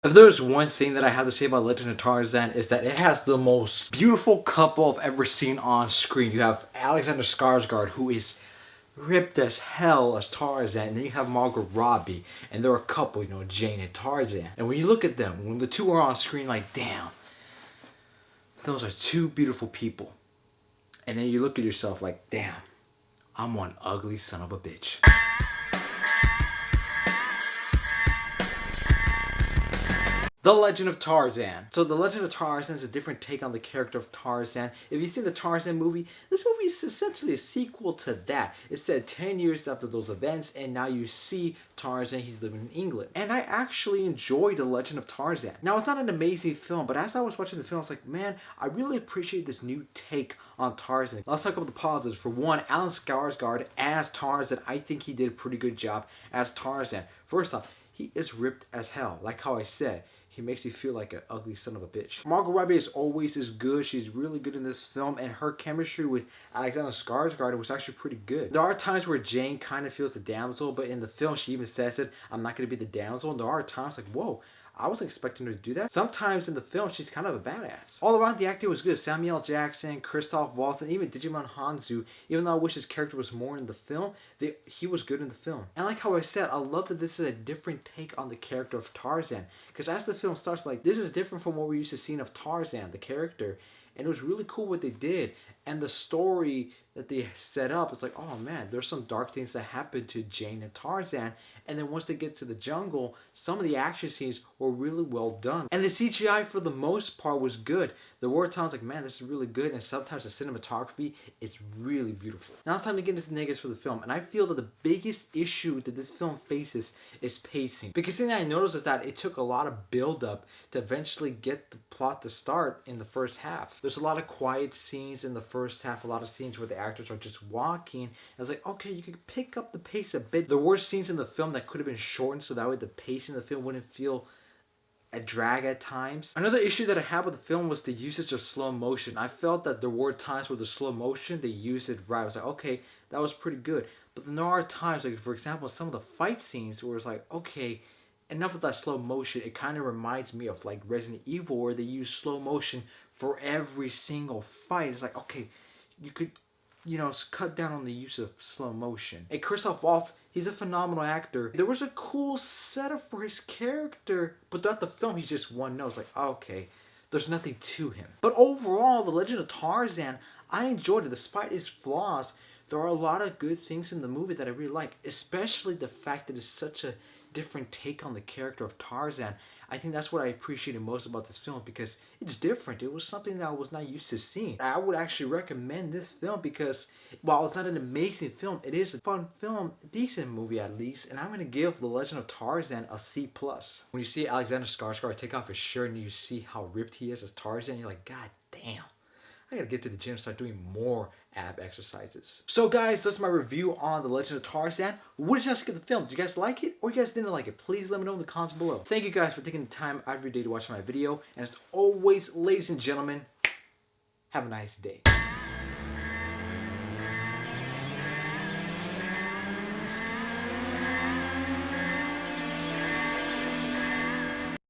If there's one thing that I have to say about Legend of Tarzan is that it has the most beautiful couple I've ever seen on screen. You have Alexander Skarsgård, who is ripped as hell as Tarzan, and then you have Margot Robbie, and they're a couple, you know, Jane and Tarzan. And when you look at them, when the two are on screen, like, damn, those are two beautiful people. And then you look at yourself like, damn, I'm one ugly son of a bitch. The Legend of Tarzan. So The Legend of Tarzan is a different take on the character of Tarzan. If you've seen the Tarzan movie, this movie is essentially a sequel to that. It's set 10 years after those events, and now you see Tarzan, he's living in England. And I actually enjoyed The Legend of Tarzan. Now, it's not an amazing film, but as I was watching the film, I was like, man, I really appreciate this new take on Tarzan. Let's talk about the positives. For one, Alan Skarsgård as Tarzan, I think he did a pretty good job as Tarzan. First off, he is ripped as hell, like how I said. He makes you feel like an ugly son of a bitch. Margot Robbie is always as good. She's really good in this film, and her chemistry with Alexander Skarsgård was actually pretty good. There are times where Jane kind of feels the damsel, but in the film she even says it, I'm not going to be the damsel. And there are times like, whoa, I wasn't expecting her to do that. Sometimes in the film, she's kind of a badass. All around, the acting was good. Samuel L. Jackson, Christoph Waltz, and even Djimon Hounsou, even though I wish his character was more in the film, he was good in the film. And like how I said, I love that this is a different take on the character of Tarzan. Because as the film starts, like, this is different from what we're used to seeing of Tarzan, the character. And it was really cool what they did. And the story that they set up, it's like, oh man, there's some dark things that happen to Jane and Tarzan. And then once they get to the jungle, some of the action scenes were really well done. And the CGI for the most part was good. There were times like, man, this is really good. And sometimes the cinematography is really beautiful. Now it's time to get into the negatives for the film. And I feel that the biggest issue that this film faces is pacing. Because the thing I noticed is that it took a lot of build up to eventually get the plot to start in the first half. There's a lot of quiet scenes in the first half, a lot of scenes where the actors are just walking. And it's like, okay, you could pick up the pace a bit. There were scenes in the film that could have been shortened so that way the pacing of the film wouldn't feel a drag at times. Another issue that I had with the film was the usage of slow motion. I felt that there were times where the slow motion, they used it right. I was like, okay, that was pretty good. But then there are times, like for example, some of the fight scenes where it's like, okay, enough of that slow motion. It kind of reminds me of like Resident Evil, where they use slow motion for every single fight. It's like, okay, you could, you know, cut down on the use of slow motion. Hey, Christoph Waltz, he's a phenomenal actor. There was a cool setup for his character, but throughout the film, he's just one note. It's like, okay, there's nothing to him. But overall, The Legend of Tarzan, I enjoyed it. Despite its flaws, there are a lot of good things in the movie that I really like, especially the fact that it's such a different take on the character of Tarzan. I think that's what I appreciated most about this film, because it's different. It was something that I was not used to seeing. I would actually recommend this film because while it's not an amazing film, it is a fun film, a decent movie at least, and I'm going to give The Legend of Tarzan a C+. When you see Alexander Skarsgård take off his shirt and you see how ripped he is as Tarzan, you're like, God damn, I gotta get to the gym and start doing more ab exercises. So guys, that's my review on The Legend of Tarzan. What did you guys think of the film? Did you guys like it or you guys didn't like it? Please let me know in the comments below. Thank you guys for taking the time out of your day to watch my video. And as always, ladies and gentlemen, have a nice day.